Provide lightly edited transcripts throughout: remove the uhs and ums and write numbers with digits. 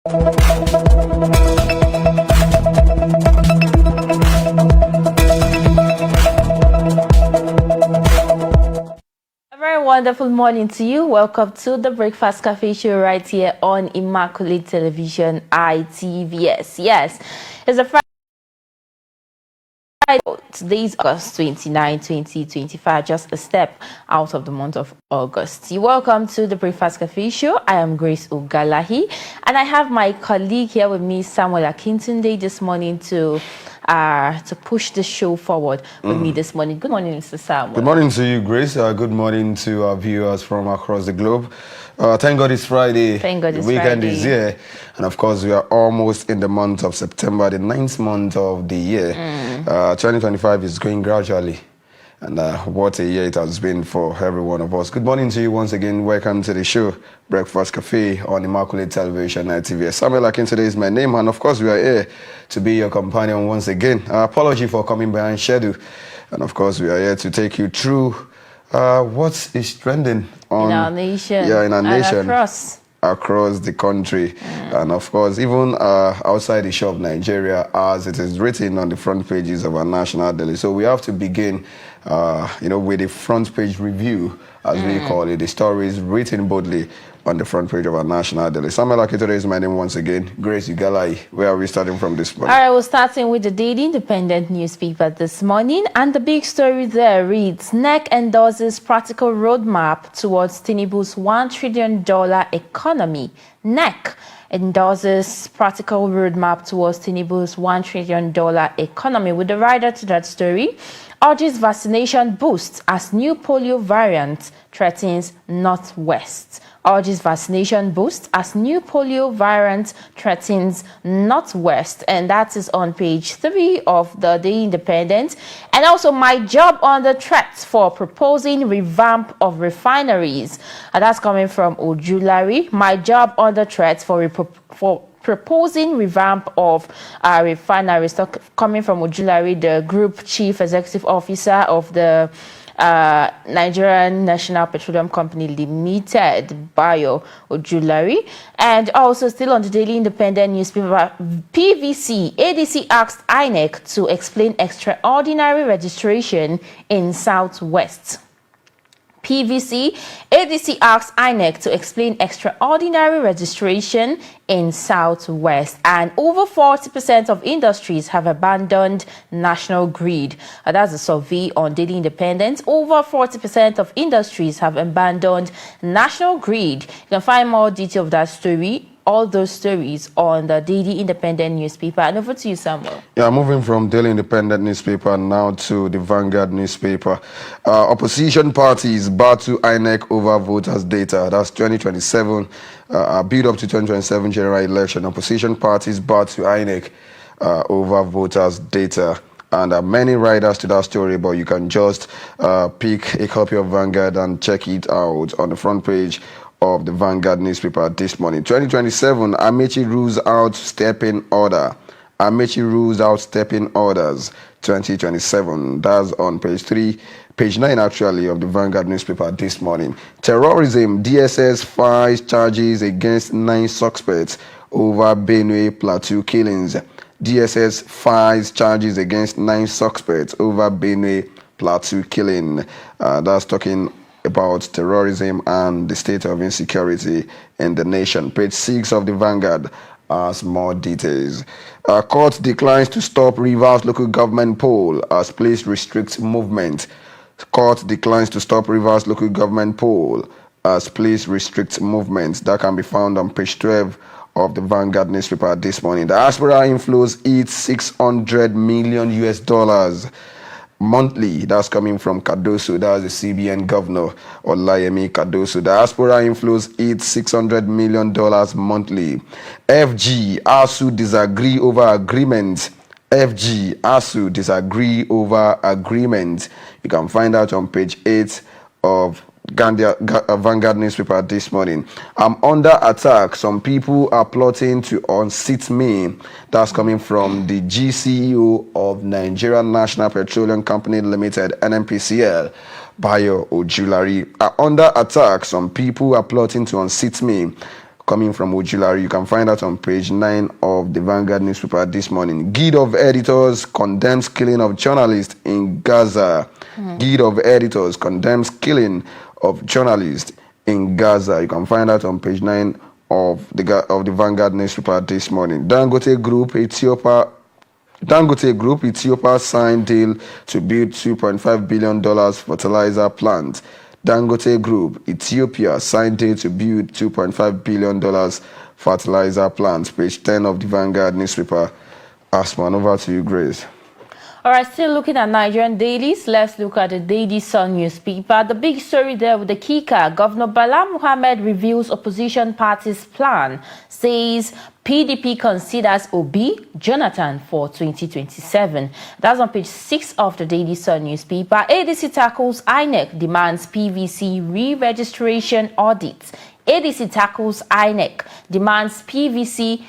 Very wonderful morning to you. Welcome to the Breakfast Cafe show right here on Immaculate Television ITVS. Yes, it's a Friday. Today is August 29, 2025, just a step out of the month of August. You're welcome to the Breakfast Cafe show. I am Grace Ogalahi, and I have my colleague here with me, Samuel Akintunde, this morning to push the show forward with me this morning. Good morning, Mr. Samuel. Good morning to you, Grace. Good morning to our viewers from across the globe. Thank God it's Friday. Thank God it's Friday. The weekend Friday is here. And of course, we are almost in the month of September, the 9th month of the year. 2025 is going gradually. And what a year it has been for every one of us. Good morning to you once again. Welcome to the show, Breakfast Cafe on Immaculate Television ITV. Samuel Akintunde is my name, and of course we are here to be your companion once again. Apology for coming behind schedule. And of course we are here to take you through what is trending in our nation. Yeah, in our nation. Across the country, and of course even outside the shore of Nigeria, as it is written on the front pages of our national daily. So we have to begin with a front page review, as we call it, the stories written boldly on the front page of our national daily. Samuel Akintunde is my name once again. Grace Ugalai, where are we starting from this morning? All right, we're starting with the Daily Independent newspaper this morning, and the big story there reads, NEC endorses practical roadmap towards Tinubu's $1 trillion economy. NEC endorses practical roadmap towards Tinubu's $1 trillion economy. With the rider to that story, urges vaccination boost as new polio variant threatens Northwest. Urges vaccination boost as new polio variant threatens Northwest. And that is on page 3 of the Daily Independent. And also, my job on the threats for proposing revamp of refineries. And that's coming from Ojulari. My job on the threats for proposing revamp of refineries. Coming from Ojulari, the Group Chief Executive Officer of the Nigerian National Petroleum Company Limited, Bayo Ojulari. And also still on the Daily Independent newspaper, PVC, ADC asked INEC to explain extraordinary registration in Southwest. PVC, ADC asked INEC to explain extraordinary registration in Southwest. And over 40% of industries have abandoned national grid. That's a survey on Daily Independent. Over 40% of industries have abandoned national grid. You can find more detail of that story, all those stories, on the Daily Independent newspaper. And over to you, Samuel. Yeah, moving from Daily Independent newspaper now to the Vanguard newspaper. Opposition parties battle INEC over voters' data. That's 2027, build up to 2027 general election. Opposition parties battle INEC over voters' data. And many riders to that story, but you can just pick a copy of Vanguard and check it out on the front page of the Vanguard newspaper this morning. 2027, Amechi rules out stepping order. Amechi rules out stepping orders. 2027. That's on page 3, page 9 actually, of the Vanguard newspaper this morning. Terrorism, DSS files charges against 9 suspects over Benue Plateau killings. DSS files charges against 9 suspects over Benue Plateau killing. That's talking about terrorism and the state of insecurity in the nation. Page 6 of the Vanguard has more details. Court declines to stop Rivers local government poll as police restricts movement. Court declines to stop Rivers local government poll as police restricts movement. That can be found on page 12 of the Vanguard newspaper this morning. Diaspora inflows eats $600 million monthly. That's coming from Cardoso. That's the CBN governor, Olayemi Cardoso. Diaspora inflows eat $600 million monthly. FG, ASU disagree over agreement. FG, ASU disagree over agreement. You can find out on page 8 of Vanguard newspaper this morning. I'm under attack. Some people are plotting to unseat me. That's coming from the GCEO of Nigerian National Petroleum Company Limited, NNPCL, Bayo Ojulari. Under attack. Some people are plotting to unseat me. coming from Ojulari. You can find that on page 9 of the Vanguard newspaper this morning. Guild of Editors condemns killing of journalists in Gaza. Guild of Editors condemns killing of journalists in Gaza. You can find that on page 9 of the Vanguard newspaper this morning. Dangote Group Ethiopia signed deal to build $2.5 billion fertilizer plant. Dangote Group Ethiopia signed deal to build $2.5 billion fertilizer plant. Page 10 of the Vanguard newspaper. Asman, over to you, Grace. All right, still looking at Nigerian dailies, let's look at the Daily Sun newspaper. The big story there with the kicker, Governor Bala Muhammad reveals opposition party's plan, says PDP considers Obi Jonathan for 2027. That's on page 6 of the Daily Sun newspaper. ADC tackles INEC demands PVC re-registration audit. ADC tackles INEC demands PVC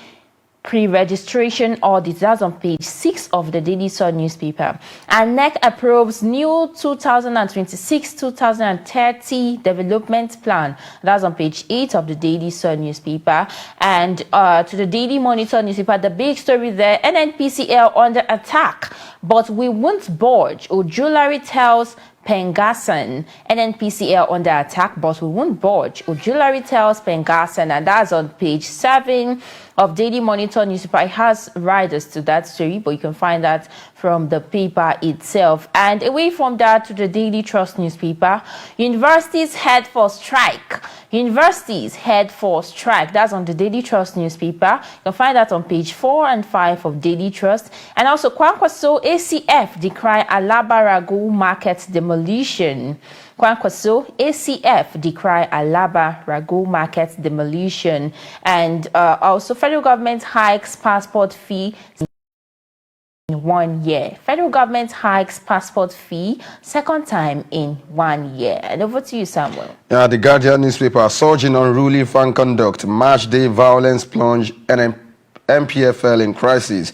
pre-registration audit. That's on page 6 of the Daily Sun newspaper. And NEC approves new 2026-2030 development plan. That's on page 8 of the Daily Sun newspaper. And to the Daily Monitor newspaper, the big story there, NNPCL under attack, but we won't budge. Ojulari tells Pengassan. NNPCL under attack, but we won't budge. Ojulari tells Pengassan, and that's on page 7 of Daily Monitor newspaper. It has riders to that story, but you can find that from the paper itself. And away from that, to the Daily Trust newspaper, universities head for strike. Universities head for strike. That's on the Daily Trust newspaper. You can find that on page 4 and 5 of Daily Trust. And also, Kwankwaso ACF decry Alaba Ragu market demolition. Kwankwaso ACF decry Alaba Ragu market demolition. And also, federal government hikes passport fee in 1 year. Federal government hikes passport fee second time in 1 year. And over to you, Samuel. Yeah, the Guardian newspaper, surging unruly fan conduct, March day violence plunge, and MPFL in crisis.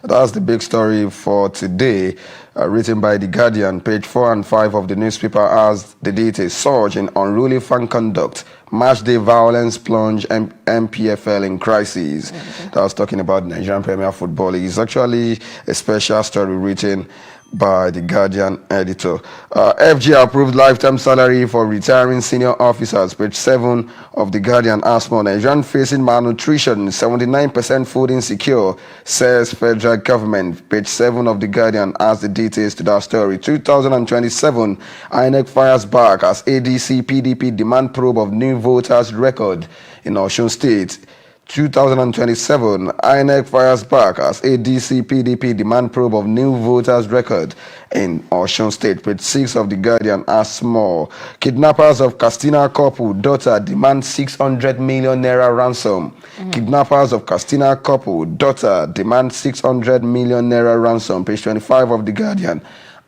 That's the big story for today, written by the Guardian. Page 4 and 5 of the newspaper has the details. Surge in unruly fan conduct, March day violence plunge, MPFL in crisis. That was talking about Nigerian Premier Football. It's actually a special story written by the Guardian editor. FG approved lifetime salary for retiring senior officers. Page 7 of the Guardian asks more. Nigerian facing malnutrition, 79% food insecure, says federal government. Page 7 of the Guardian has the details to that story. 2027, INEC fires back as ADC PDP demand probe of new voters record in Osun State. 2027, INEC fires back as ADC PDP demand probe of new voters record in Osun State. Page 6 of the Guardian asks more. Kidnappers of Castina couple daughter demand 600 million naira ransom. Kidnappers of Castina couple daughter demand 600 million naira ransom. Page 25 of the Guardian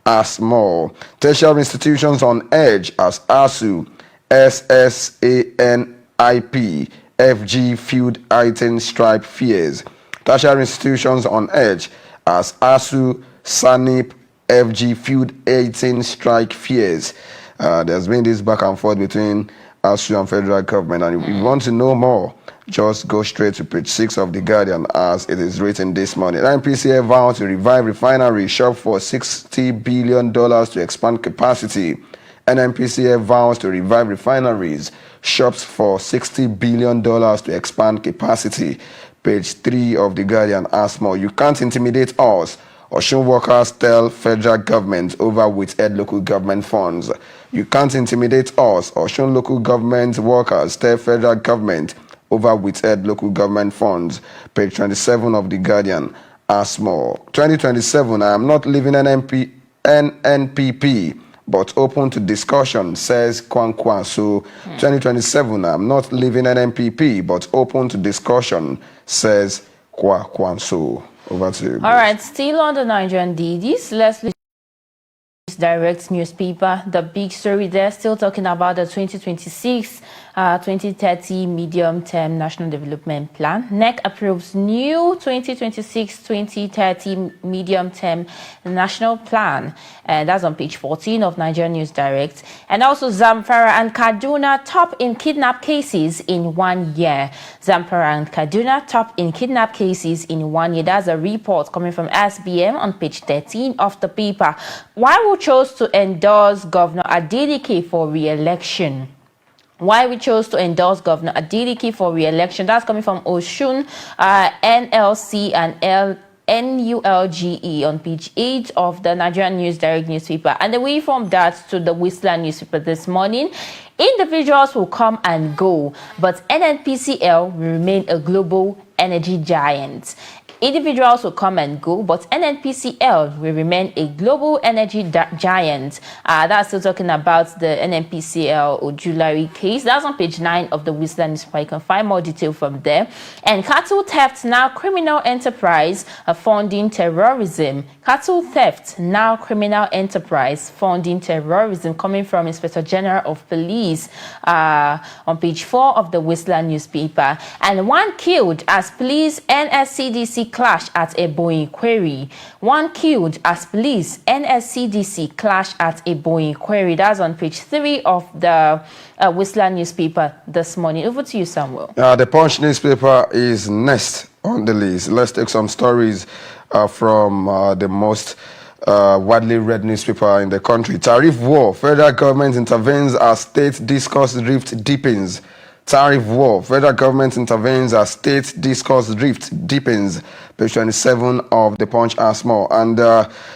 asks more. Tertiary institutions on edge as ASU, SSANIP, FG field heightened stripe fears. Tertiary institutions on edge as ASU, SANIP, FG field heightened strike fears. There's been this back and forth between ASU and federal government, and if you want to know more, just go straight to page 6 of the Guardian as it is written this morning. NPCL vowed to revive refinery, shop for $60 billion to expand capacity. NNPCL vows to revive refineries, shops for $60 billion to expand capacity. Page 3 of the Guardian asks more. You can't intimidate us. Osun workers tell federal government over withheld local government funds. You can't intimidate us. Osun local government workers tell federal government over withheld local government funds. Page 27 of the Guardian asks more. 2027, I am not leaving NNPP, but open to discussion, says Kwankwaso. 2027, I'm not leaving NNPP, but open to discussion, says Kwankwaso. Over to you. All right, still on the Nigerian DDs, let's look at Direct newspaper. The big story there, still talking about the 2026-2030 medium-term national development plan. NEC approves new 2026-2030 medium-term national plan, and that's on page 14 of Nigerian News Direct. And also, Zamfara and Kaduna top in kidnap cases in 1 year. Zamfara and Kaduna top in kidnap cases in 1 year. That's a report coming from SBM on page 13 of the paper. Why we chose to endorse Governor Adeleke for re-election. Why we chose to endorse Governor Adeleke for re-election. That's coming from Osun, NLC and NULGE on page 8 of the Nigerian News Direct newspaper. And away from that to the Whistler newspaper this morning, individuals will come and go, but NNPCL will remain a global energy giant. Individuals will come and go, but NNPCL will remain a global energy giant. That's still talking about the NNPCL Ojulari case. That's on page 9 of the Whistler newspaper. You can find more detail from there. And cattle theft, now criminal enterprise funding terrorism. Cattle theft, now criminal enterprise funding terrorism, coming from Inspector General of Police on page 4 of the Whistler newspaper. And one killed as police NSCDC clash at a Boeing quarry. One killed as police NSCDC clash at a Boeing quarry. That's on page 3 of the Whistler newspaper this morning. Over to you, Samuel. The Punch newspaper is next on the list. Let's take some stories from the most widely read newspaper in the country. Tariff war. Federal government intervenes as state discourse rift deepens. Tariff war. Federal government intervenes as state discourse rift deepens. Page 27 of the Punch has more. And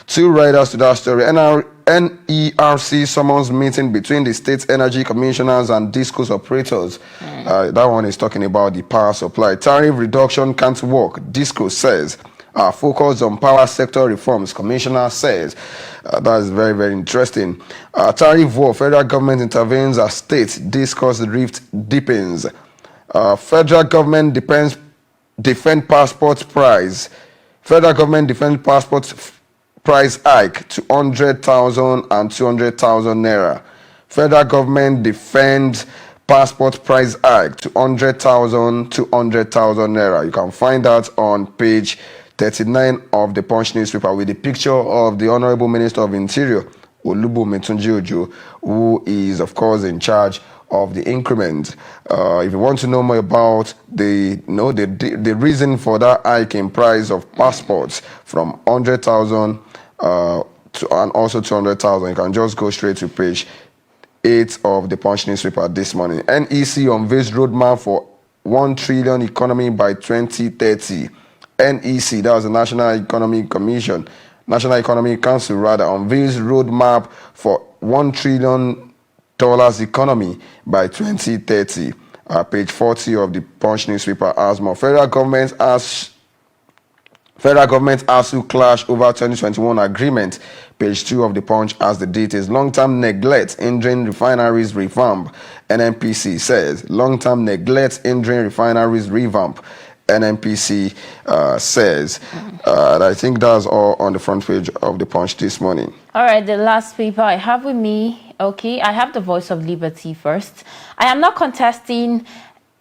two writers to that story. NERC summons meeting between the state energy commissioners and discos operators. That one is talking about the power supply. Tariff reduction can't work, disco says. Focus on power sector reforms, commissioner says. That is very, very interesting. Tariff war, federal government intervenes as state discourse rift deepens. Federal government defend passport price. Federal government defend passport price hike to 100,000 and 200,000 naira. Federal government defend passport price hike to 100,000 to 200,000 naira. You can find that on page 39 of the Punch newspaper with the picture of the Honorable Minister of Interior, Olubunmi Tunji-Ojo, who is, of course, in charge of the increment. If you want to know more about the reason for that hike in price of passports from 100,000 and also 200,000, you can just go straight to page 8 of the Punch newspaper this morning. NEC unveils roadmap for 1 trillion economy by 2030. NEC, that was the National Economic Commission, National Economic Council rather, unveils roadmap for $1 trillion economy by 2030. Page 40 of the Punch newspaper has more. Federal government ASU clash over 2021 agreement. Page 2 of the Punch has the details. Long-term neglect hindering refineries revamp. NNPC says long-term neglect hindering refineries revamp. NNPC says. I think that's all on the front page of the Punch this morning. All right, the last paper I have with me. Okay, I have the Voice of Liberty first. I am not contesting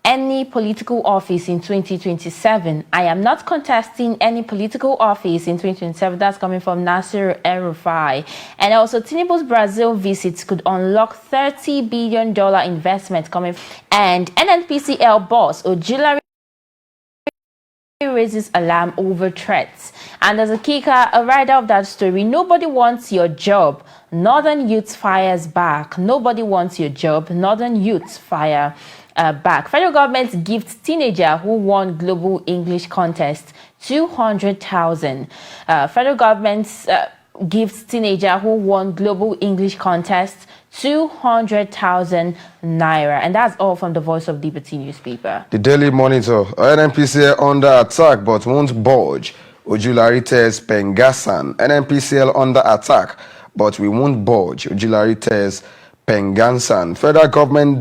any political office in 2027. I am not contesting any political office in 2027. That's coming from Nasir El-Rufai. And also, Tinubu's Brazil visits could unlock $30 billion investment coming. And NNPCL boss Ojulari raises alarm over threats. And as a kicker, a writer of that story, nobody wants your job. Northern youth fires back. Nobody wants your job. Northern youth fire back. Federal government gives teenager who won global English contest 200,000. Federal government gives teenager who won global English contest 200,000 naira. And that's all from the Voice of Liberty newspaper. The Daily Monitor. NNPCL under attack but won't budge. Ojulari tells Pengassan. NNPCL under attack but we won't budge. Ojulari tells Pengassan. Federal government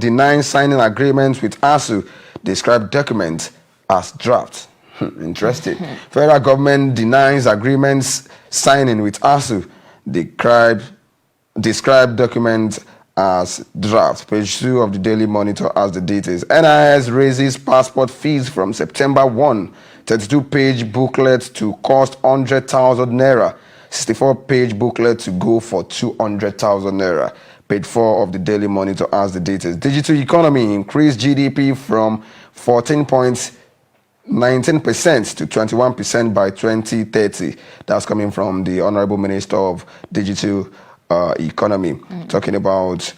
denying signing agreements with ASU. Described document as draft. Interesting. Federal government denies agreements signing with ASU. Described document as draft. Page 2 of the Daily Monitor has the details. NIS raises passport fees from September 1. 32-page booklet to cost 100,000 naira. 64-page booklet to go for 200,000 naira. Page 4 of the Daily Monitor has the details. Digital economy increased GDP from 19% to 21% by 2030. That's coming from the Honorable Minister of Digital Economy, talking about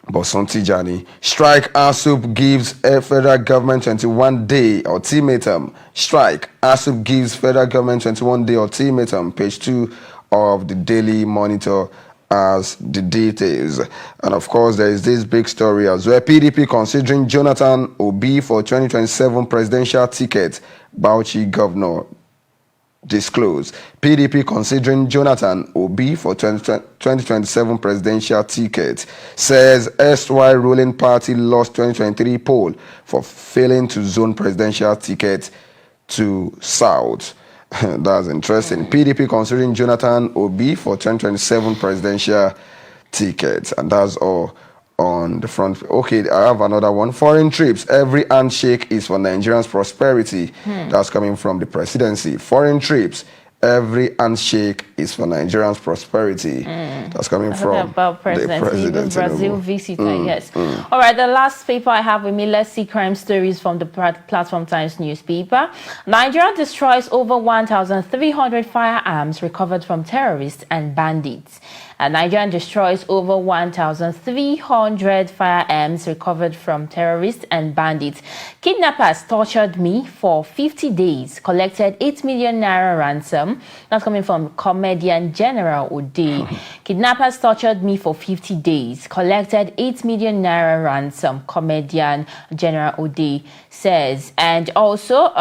Boson Tijani. Strike ASUP gives a federal government 21-day ultimatum. Strike ASUP gives federal government 21-day ultimatum. Page 2 of the Daily Monitor as the details. And of course, there is this big story as well. PDP considering Jonathan Obi for 2027 presidential ticket. Bauchi governor disclosed. PDP considering Jonathan Obi for 2027 presidential ticket. Says SY ruling party lost 2023 poll for failing to zone presidential ticket to South. That's interesting. PDP considering Jonathan Obi for 2027 presidential ticket. And that's all on the front. Okay, I have another one. Foreign trips. Every handshake is for Nigerians' prosperity. That's coming from the presidency. Foreign trips. Every handshake is for Nigerians' prosperity. That's coming from about the president. Brazil visit, I guess. All right, the last paper I have with me, let's see crime stories from the Platform Times newspaper. Nigeria destroys over 1,300 firearms recovered from terrorists and bandits. Nigeria destroys over 1,300 firearms recovered from terrorists and bandits. Kidnappers tortured me for 50 days, collected 8 million naira ransom. That's coming from comedian General Ode. Kidnappers tortured me for 50 days, collected 8 million naira ransom, comedian General Ode says. And also,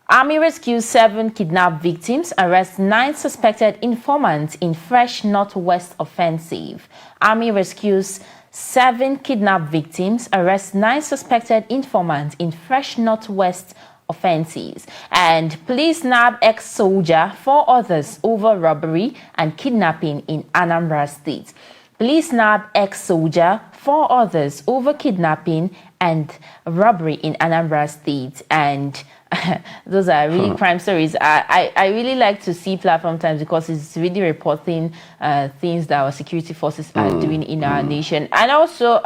Army rescues 7 kidnapped victims, arrests 9 suspected informants in fresh Northwest offensive. Army rescues 7 kidnapped victims, arrests 9 suspected informants in fresh Northwest offensives. And police nab ex-soldier, 4 others over robbery and kidnapping in Anambra State. Police nab ex-soldier, 4 others over kidnapping and robbery in Anambra State. And those are really crime stories. I really like to see Platform Times because it's really reporting things that our security forces are doing in our nation. And also,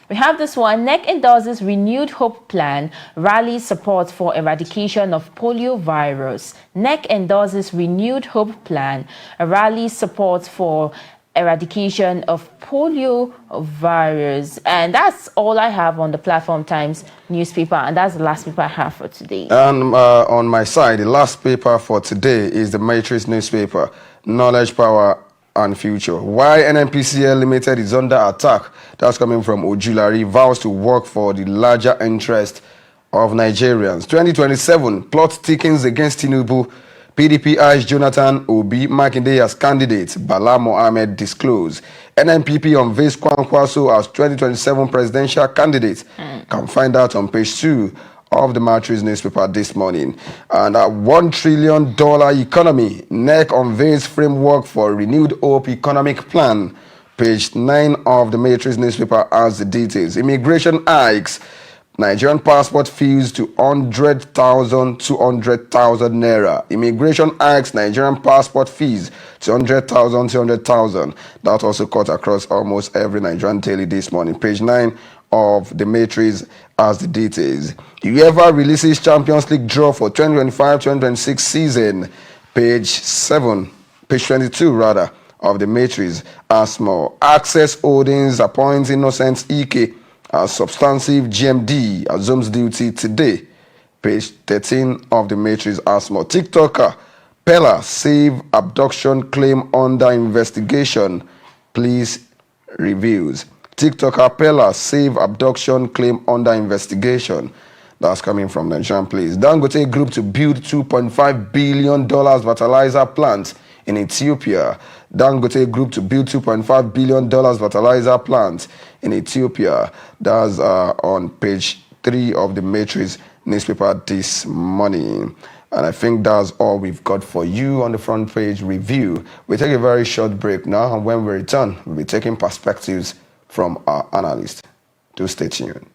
we have this one. NEC endorses renewed hope plan, rally support for eradication of polio virus. NEC endorses renewed hope plan, rally support for eradication of polio virus. And that's all I have on the Platform Times newspaper, and that's the last paper I have for today. And on my side, the last paper for today is the Matrix newspaper, Knowledge, Power and Future. Why NNPCL Limited is under attack. That's coming from Ojulari. Vows to work for the larger interest of Nigerians. 2027 plot thickens against Tinubu. PDP eyes Jonathan Obi Makinde as candidate. Bala Mohammed disclosed. NNPP unveils Kwankwaso as 2027 presidential candidate. Can find out on page 2 of the Matrix newspaper this morning. And a $1 trillion economy. NEC unveils framework for renewed hope economic plan. Page 9 of the Matrix newspaper has the details. Immigration hikes. Nigerian passport fees to 100,000 to 200,000 naira. Immigration hikes Nigerian passport fees to 100,000 to 200,000. That also cut across almost every Nigerian daily this morning. Page 9 of the Matrix has the details. UEFA releases Champions League draw for 2025-2026 season. Page 22 rather of the Matrix has more. Access Holdings appoints Innocent Ike as substantive GMD assumes duty today. Page 13 of the Matrix has more. TikToker Pella save abduction claim under investigation. Please reviews. TikToker Pella save abduction claim under investigation. That's coming from Nigerian Police. Dangote Group to build $2.5 billion fertilizer plant in Ethiopia. Dangote Group to build $2.5 billion fertilizer plant in Ethiopia. That's on page 3 of the Matrix newspaper this morning. And I think that's all we've got for you on the front page review. We take a very short break now, and when we return, we'll be taking perspectives from our analysts. Do stay tuned.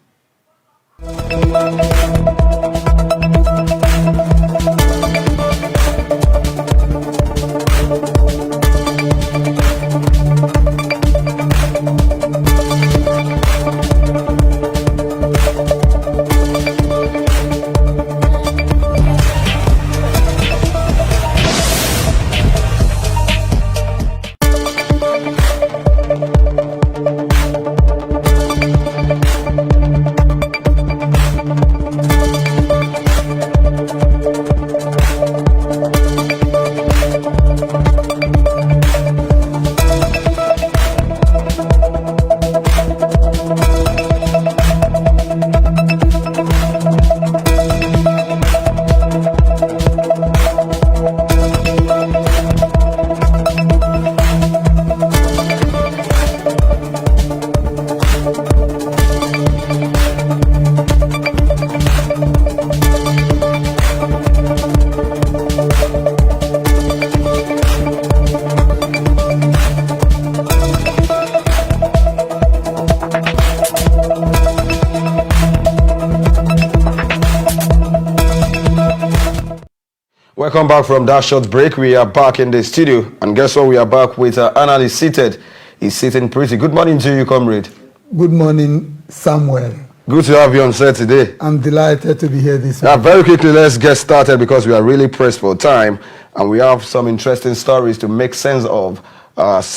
Welcome back from that short break. We are back in the studio, and guess what? We are back with our analyst seated. He's sitting pretty. Good morning to you, comrade. Good morning, Samuel. Good to have you on set today. I'm delighted to be here this morning. Very quickly, let's get started because we are really pressed for time, and we have some interesting stories to make sense of.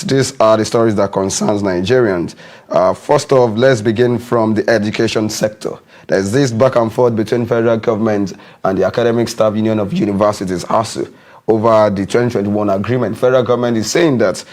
These are the stories that concerns Nigerians. First off, let's begin from the education sector. There's this back and forth between federal government and the Academic Staff Union of Universities, ASU, over the 2021 agreement. Federal government is saying that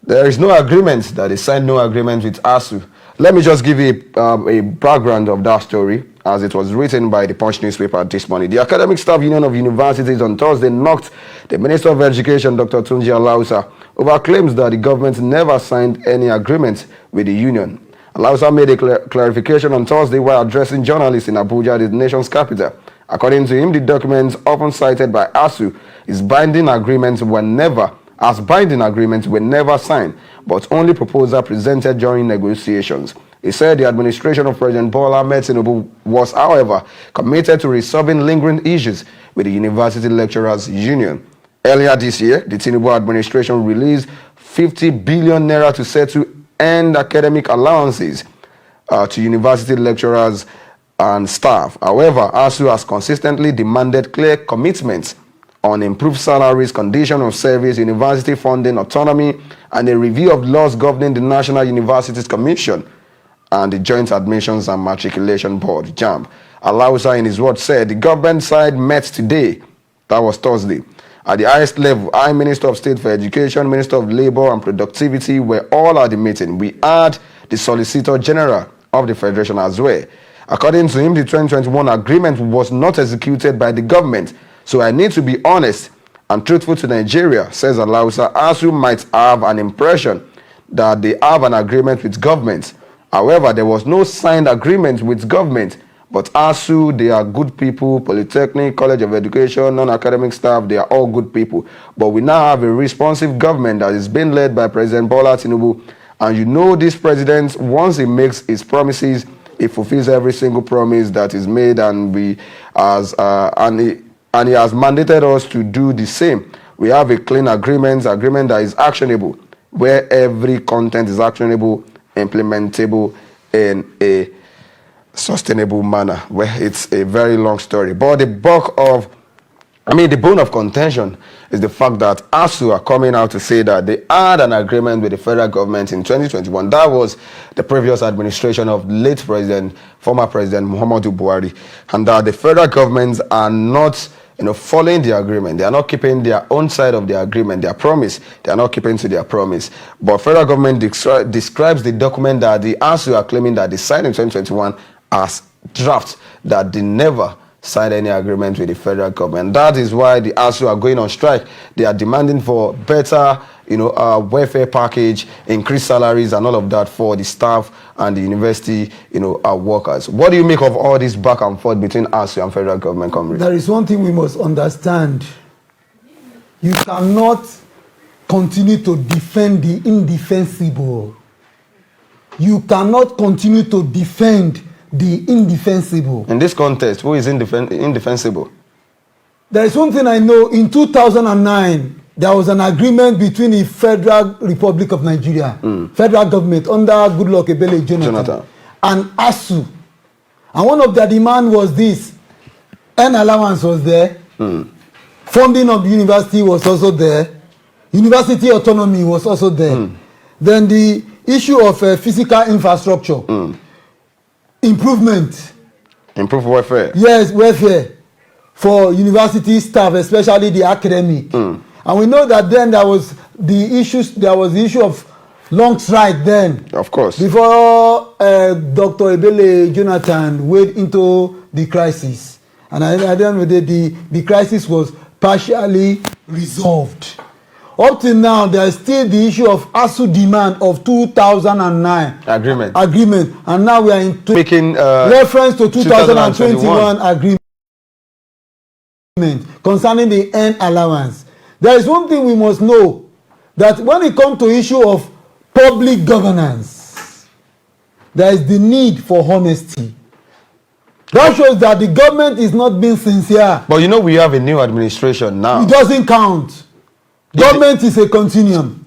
there is no agreement, that they signed no agreement with ASU. Let me just give you a background of that story as it was written by the Punch newspaper this morning. The Academic Staff Union of Universities on Thursday knocked the Minister of Education, Dr. Tunji Alausa, over claims that the government never signed any agreement with the union. Alausa made a clarification on Thursday while addressing journalists in Abuja, the nation's capital. According to him, the documents often cited by ASU as binding agreements were never signed, but only proposals presented during negotiations. He said the administration of President Bola Ahmed Tinubu was, however, committed to resolving lingering issues with the University Lecturers Union. Earlier this year, the Tinubu administration released 50 billion naira to settle end academic allowances to university lecturers and staff. However, ASU has consistently demanded clear commitments on improved salaries, condition of service, university funding, autonomy, and a review of laws governing the National Universities Commission and the Joint Admissions and Matriculation Board, JAMB. Alausa, in his words, said the government side met today, that was Thursday, at the highest level. I, Minister of State for Education, Minister of Labor and Productivity were all at the meeting. We had the Solicitor General of the Federation as well. According to him, the 2021 agreement was not executed by the government. So I need to be honest and truthful to Nigeria, says Alausa. ASU might have an impression that they have an agreement with government. However, there was no signed agreement with government. But ASU, they are good people. Polytechnic, College of Education, non-academic staff, they are all good people. But we now have a responsive government that is being led by President Bola Tinubu. And you know this president, once he makes his promises, he fulfills every single promise that is made, and he has mandated us to do the same. We have a clean agreement that is actionable, where every content is actionable, implementable in a sustainable manner. Where it's a very long story, but the bone of contention is the fact that ASU are coming out to say that they had an agreement with the federal government in 2021. That was the previous administration of former President Muhammadu Buhari, and that the federal governments are not following the agreement. They are not keeping their own side of the agreement, their promise. They are not keeping to their promise. But federal government describes the document that the ASU are claiming that they signed in 2021 as draft, that they never signed any agreement with the federal government. That is why the ASU are going on strike. They are demanding for better, welfare package, increased salaries, and all of that for the staff and the university, workers. What do you make of all this back and forth between ASU and federal government, comrade? There is one thing we must understand. You cannot continue to defend the indefensible. You cannot continue to defend the indefensible. In this context, who is indefensible? There is one thing I know. In 2009, there was an agreement between the Federal Republic of Nigeria, federal government under Goodluck Ebele Jonathan, and ASU. And one of their demands was this: N allowance was there, funding of the university was also there, university autonomy was also there. Then the issue of physical infrastructure, improved welfare. Yes, welfare for university staff, especially the academic. And we know that then there was the issue of long strike then. Of course. Before Dr. Ebele Jonathan wade into the crisis. And at the end of the day, the crisis was partially resolved. Up till now, there is still the issue of ASU demand of 2009 agreement, and now we are in making reference to 2021 agreement concerning the N allowance. There is one thing we must know, that when it comes to issue of public governance, there is the need for honesty. That shows that the government is not being sincere. But you know we have a new administration now. It doesn't count. Government is a continuum.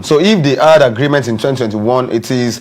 So if they had agreement in 2021, it is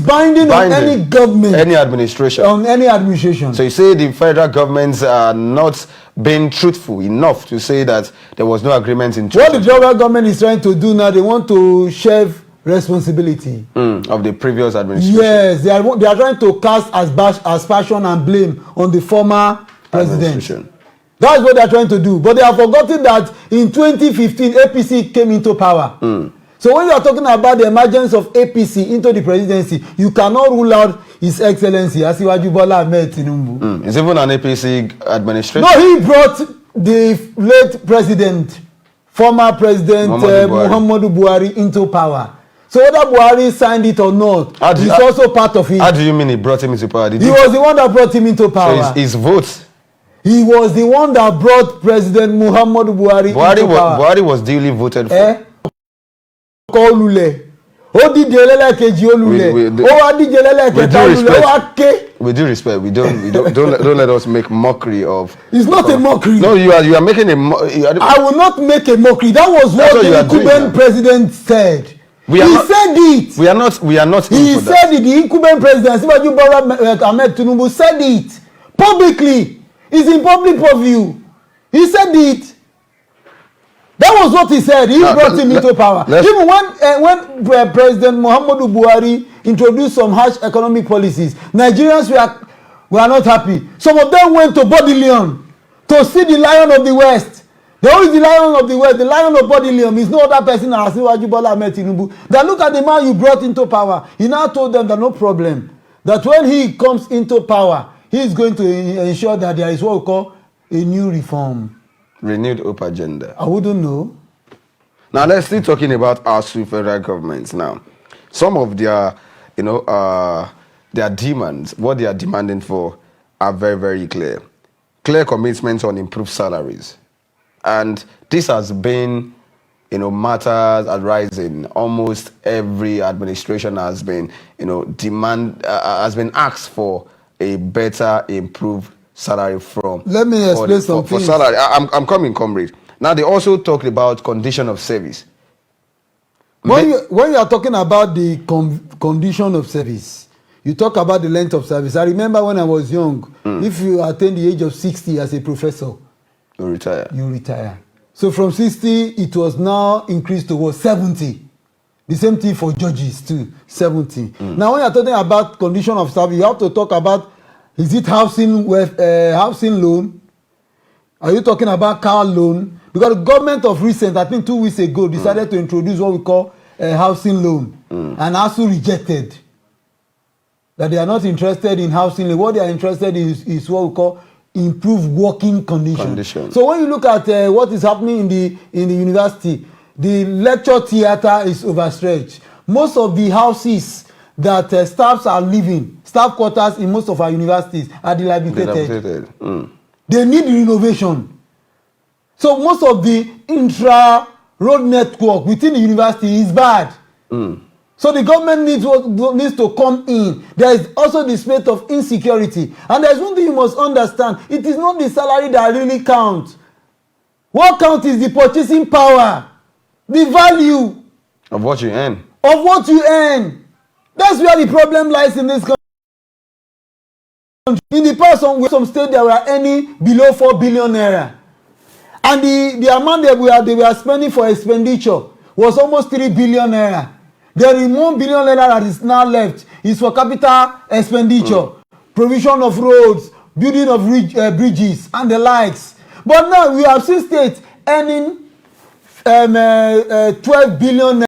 binding on any government, any administration. On any administration. So you say the federal governments are not being truthful enough to say that there was no agreement in 2021. What the federal government is trying to do now, they want to shave responsibility of the previous administration. Yes, they are trying to cast aspersion and blame on the former president. That's what they are trying to do. But they have forgotten that in 2015, APC came into power. So when you are talking about the emergence of APC into the presidency, you cannot rule out His Excellency Asiwaju Bola Ahmed Tinubu. It's even an APC administration. No, he brought the late president, former president Muhammadu Buhari into power. So whether Buhari signed it or not, he's also part of it. How do you mean he brought him into power? He was the one that brought him into power. So his votes. He was the one that brought President Muhammadu Buhari into power. Buhari was duly voted for. Olule. Ó díje lẹ́lẹ́kejì Olule. Ó wá díje lẹ́lẹ́kẹta Olule. Ó wá ké. With due respect, don't let us make mockery of. It's not a mockery. No, you are making a. I will not make a mockery. That was what the incumbent president said. He said it. We are not. He said it. The incumbent president, Asiwaju Bola Ahmed Tinubu, said it publicly. It's in public purview. He said it. That was what he said. He brought him into power. Even when President Muhammadu Buhari introduced some harsh economic policies, Nigerians were not happy. Some of them went to Bodilion to see the Lion of the West. Who is the Lion of the West? The Lion of Bodilion is no other person than Asiwaju Bola Ahmed Tinubu. That look at the man you brought into power. He now told them that no problem. That when he comes into power, he is going to ensure that there is what we call a new reform. Renewed hope agenda. I wouldn't know. Now let's still talking about our federal governments now. Some of their, their demands, what they are demanding for, are very, very clear. Clear commitments on improved salaries, and this has been, matters arising. Almost every administration has been, has been asked for a better, improved salary from. Let me explain something. For salary, I'm coming, comrade. Now they also talked about condition of service. When you are talking about the condition of service, you talk about the length of service. I remember when I was young, if you attain the age of 60 as a professor, you retire. You retire. So from 60, it was now increased to 70. The same thing for judges too, 70. Now when you are talking about condition of service, you have to talk about, is it housing loan? Are you talking about car loan? Because the government of recent, I think 2 weeks ago, decided to introduce what we call a housing loan. And ASUU rejected. That they are not interested in housing loan. What they are interested in is what we call improved working conditions. So when you look at what is happening in the university, the lecture theater is overstretched. Most of the houses that staffs are living, staff quarters in most of our universities are dilapidated. They need renovation. So most of the intra-road network within the university is bad. So the government needs to come in. There is also the space of insecurity. And there's one thing you must understand. It is not the salary that really counts. What counts is the purchasing power, the value of what you earn. Of what you earn. That's where the problem lies in this country. In the past, some states they were earning below 4 billion naira. And the amount they were spending for expenditure was almost 3 billion naira. There is 1 billion naira that is now left is for capital expenditure, provision of roads, building of bridges, and the likes. But now we have seen states earning 12 billion naira.